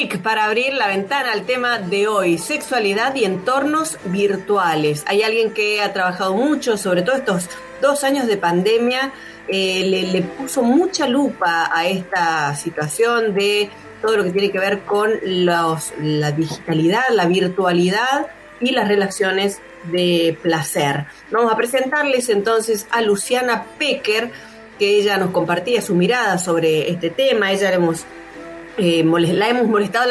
clic para abrir la ventana al tema de hoy, sexualidad y entornos virtuales. Hay alguien que ha trabajado mucho, sobre todo estos 2 años de pandemia, le puso mucha lupa a esta situación de todo lo que tiene que ver con la digitalidad, la virtualidad y las relaciones de placer. Vamos a presentarles entonces a Luciana Pecker, que ella nos compartía su mirada sobre este tema. Ella la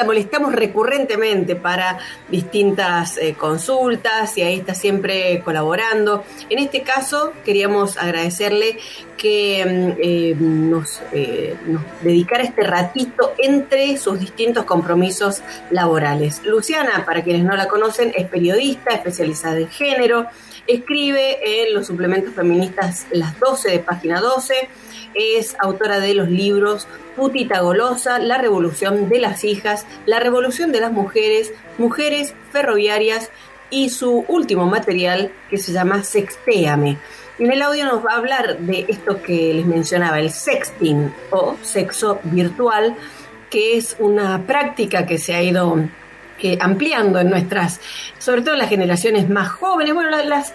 molestamos recurrentemente para distintas consultas y ahí está siempre colaborando. En este caso queríamos agradecerle que nos dedicara este ratito entre sus distintos compromisos laborales. Luciana, para quienes no la conocen, es periodista especializada en género, escribe en los suplementos feministas Las 12 de Página 12, es autora de los libros Putita Golosa, La Revolución de las Hijas, La Revolución de las Mujeres, Mujeres Ferroviarias y su último material que se llama Sextéame. Y en el audio nos va a hablar de esto que les mencionaba, el sexting o sexo virtual, que es una práctica que se ha ido ampliando en nuestras, sobre todo en las generaciones más jóvenes, bueno, las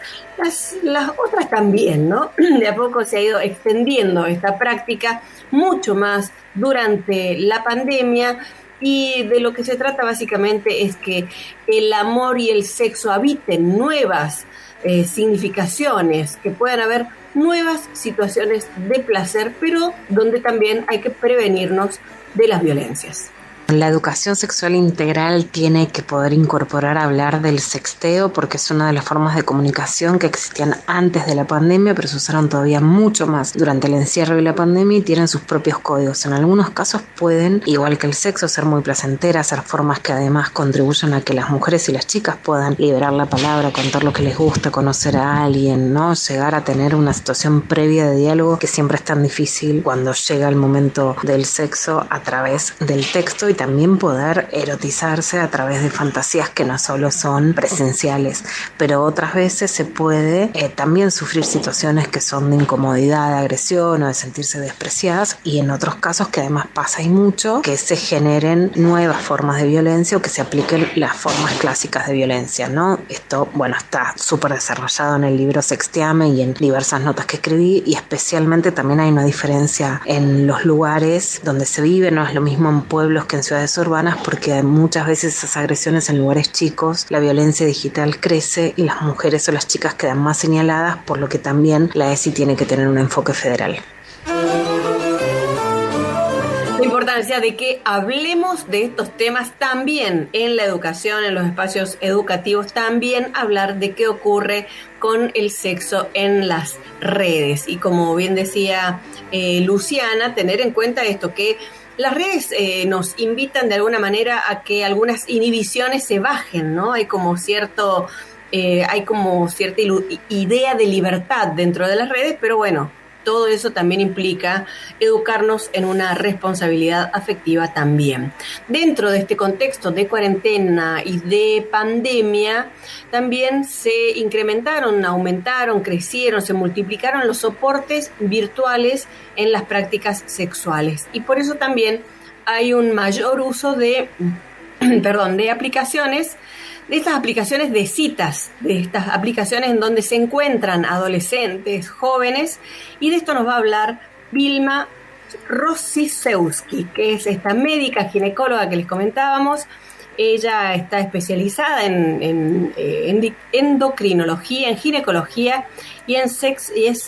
otras también, ¿no? De a poco se ha ido extendiendo esta práctica mucho más durante la pandemia, y de lo que se trata básicamente es que el amor y el sexo habiten nuevas significaciones, que puedan haber nuevas situaciones de placer, pero donde también hay que prevenirnos de las violencias. La educación sexual integral tiene que poder incorporar hablar del sexteo, porque es una de las formas de comunicación que existían antes de la pandemia, pero se usaron todavía mucho más durante el encierro y la pandemia y tienen sus propios códigos. En algunos casos pueden, igual que el sexo, ser muy placenteras, ser formas que además contribuyen a que las mujeres y las chicas puedan liberar la palabra, contar lo que les gusta, conocer a alguien, ¿no? Llegar a tener una situación previa de diálogo que siempre es tan difícil cuando llega el momento del sexo a través del texto, y también poder erotizarse a través de fantasías que no solo son presenciales, pero otras veces se puede también sufrir situaciones que son de incomodidad, de agresión o de sentirse despreciadas, y en otros casos, que además pasa y mucho, que se generen nuevas formas de violencia o que se apliquen las formas clásicas de violencia, ¿no? Esto, bueno, está súper desarrollado en el libro Sextéame y en diversas notas que escribí, y especialmente también hay una diferencia en los lugares donde se vive. No es lo mismo en pueblos que en ciudades urbanas, porque muchas veces esas agresiones en lugares chicos, la violencia digital crece y las mujeres o las chicas quedan más señaladas, por lo que también la ESI tiene que tener un enfoque federal. La importancia de que hablemos de estos temas también en la educación, en los espacios educativos, también hablar de qué ocurre con el sexo en las redes. Y como bien decía Luciana, tener en cuenta esto, que las redes nos invitan de alguna manera a que algunas inhibiciones se bajen, ¿no? Hay como cierta idea de libertad dentro de las redes, pero bueno, todo eso también implica educarnos en una responsabilidad afectiva también. Dentro de este contexto de cuarentena y de pandemia, también se incrementaron, aumentaron, crecieron, se multiplicaron los soportes virtuales en las prácticas sexuales. Y por eso también hay un mayor uso de aplicaciones, de estas aplicaciones de citas, de estas aplicaciones en donde se encuentran adolescentes, jóvenes, y de esto nos va a hablar Vilma Rosicewski, que es esta médica ginecóloga que les comentábamos. Ella está especializada en endocrinología, en ginecología y es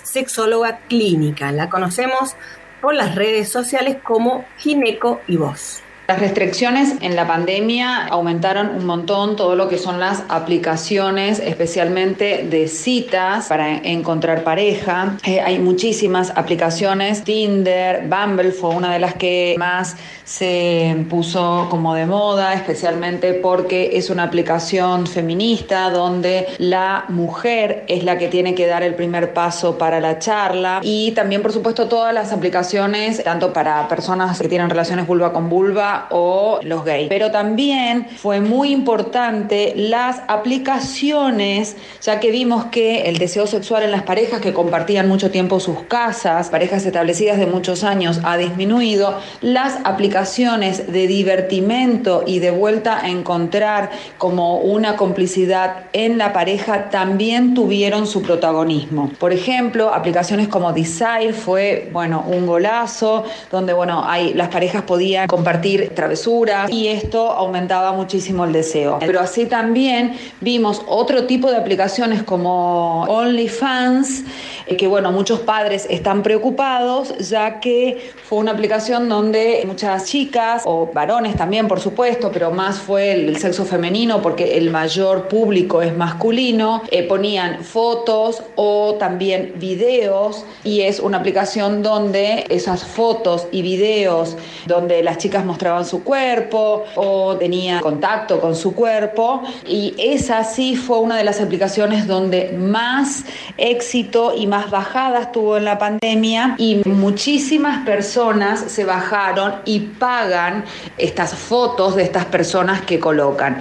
sexóloga clínica. La conocemos por las redes sociales como Gineco y Voz. Las restricciones en la pandemia aumentaron un montón todo lo que son las aplicaciones, especialmente de citas para encontrar pareja. Hay muchísimas aplicaciones. Tinder, Bumble fue una de las que más se puso como de moda, especialmente porque es una aplicación feminista donde la mujer es la que tiene que dar el primer paso para la charla. Y también, por supuesto, todas las aplicaciones, tanto para personas que tienen relaciones vulva con vulva pareja o los gays. Pero también fue muy importante las aplicaciones, ya que vimos que el deseo sexual en las parejas que compartían mucho tiempo sus casas, parejas establecidas de muchos años, ha disminuido. Las aplicaciones de divertimento y de vuelta a encontrar como una complicidad en la pareja también tuvieron su protagonismo. Por ejemplo, aplicaciones como Desire fue, un golazo, donde, las parejas podían compartir travesuras y esto aumentaba muchísimo el deseo. Pero así también vimos otro tipo de aplicaciones como OnlyFans, que muchos padres están preocupados, ya que fue una aplicación donde muchas chicas, o varones también por supuesto, pero más fue el sexo femenino porque el mayor público es masculino, ponían fotos o también videos, y es una aplicación donde esas fotos y videos donde las chicas mostraban su cuerpo o tenían contacto con su cuerpo, y esa sí fue una de las aplicaciones donde más éxito y más bajadas tuvo en la pandemia, y muchísimas personas se bajaron y pagan estas fotos de estas personas que colocan.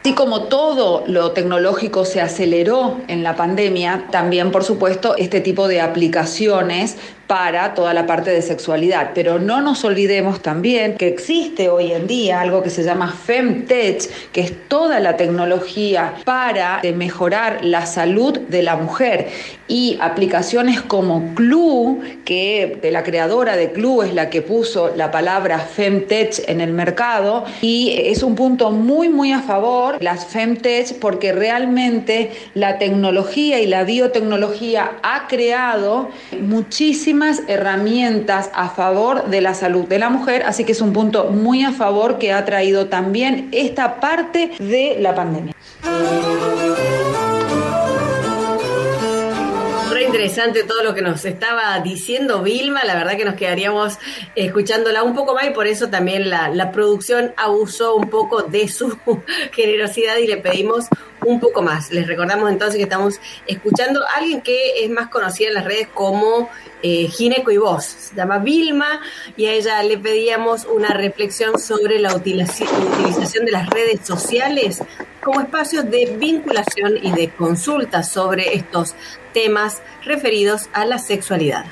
Así como todo lo tecnológico se aceleró en la pandemia, también, por supuesto, este tipo de aplicaciones para toda la parte de sexualidad. Pero no nos olvidemos también que existe hoy en día algo que se llama Femtech, que es toda la tecnología para mejorar la salud de la mujer, y aplicaciones como Clue, que de la creadora de Clue es la que puso la palabra Femtech en el mercado, y es un punto muy muy a favor las Femtech, porque realmente la tecnología y la biotecnología ha creado muchísimas herramientas a favor de la salud de la mujer, así que es un punto muy a favor que ha traído también esta parte de la pandemia. Interesante todo lo que nos estaba diciendo Vilma, la verdad que nos quedaríamos escuchándola un poco más, y por eso también la producción abusó un poco de su generosidad y le pedimos un poco más. Les recordamos entonces que estamos escuchando a alguien que es más conocida en las redes como Gineco y Voz. Se llama Vilma, y a ella le pedíamos una reflexión sobre la utilización de las redes sociales como espacios de vinculación y de consulta sobre estos temas referidos a la sexualidad.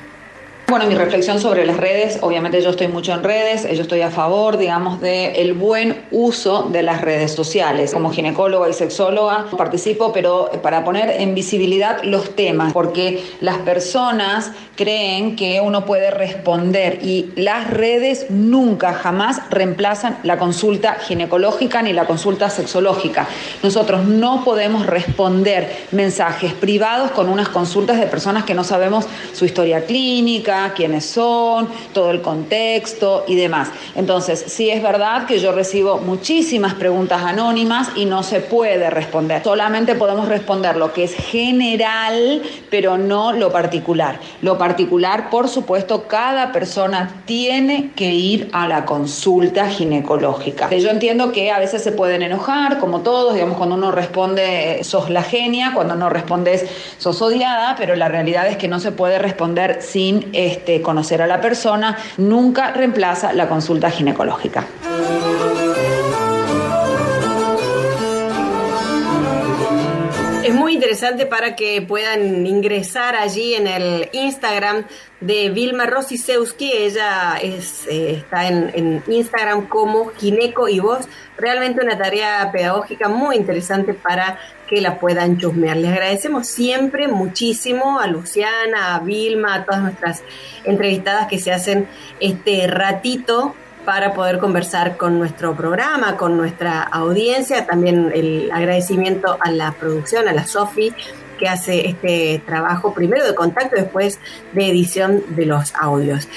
Mi reflexión sobre las redes, obviamente yo estoy mucho en redes, yo estoy a favor, del buen uso de las redes sociales. Como ginecóloga y sexóloga participo, pero para poner en visibilidad los temas, porque las personas creen que uno puede responder, y las redes nunca, jamás reemplazan la consulta ginecológica ni la consulta sexológica. Nosotros no podemos responder mensajes privados con unas consultas de personas que no sabemos su historia clínica, quiénes son, todo el contexto y demás. Entonces, sí es verdad que yo recibo muchísimas preguntas anónimas y no se puede responder. Solamente podemos responder lo que es general, pero no lo particular. Lo particular, por supuesto, cada persona tiene que ir a la consulta ginecológica. Yo entiendo que a veces se pueden enojar, como todos, cuando uno responde sos la genia, cuando no respondes sos odiada, pero la realidad es que no se puede responder sin conocer a la persona. Nunca reemplaza la consulta ginecológica. Es muy interesante para que puedan ingresar allí en el Instagram de Vilma Rosicewski. Ella está en Instagram como Gineco y Voz. Realmente una tarea pedagógica muy interesante para que la puedan chusmear. Les agradecemos siempre muchísimo a Luciana, a Vilma, a todas nuestras entrevistadas que se hacen este ratito para poder conversar con nuestro programa, con nuestra audiencia. También el agradecimiento a la producción, a la Sofi, que hace este trabajo primero de contacto y después de edición de los audios.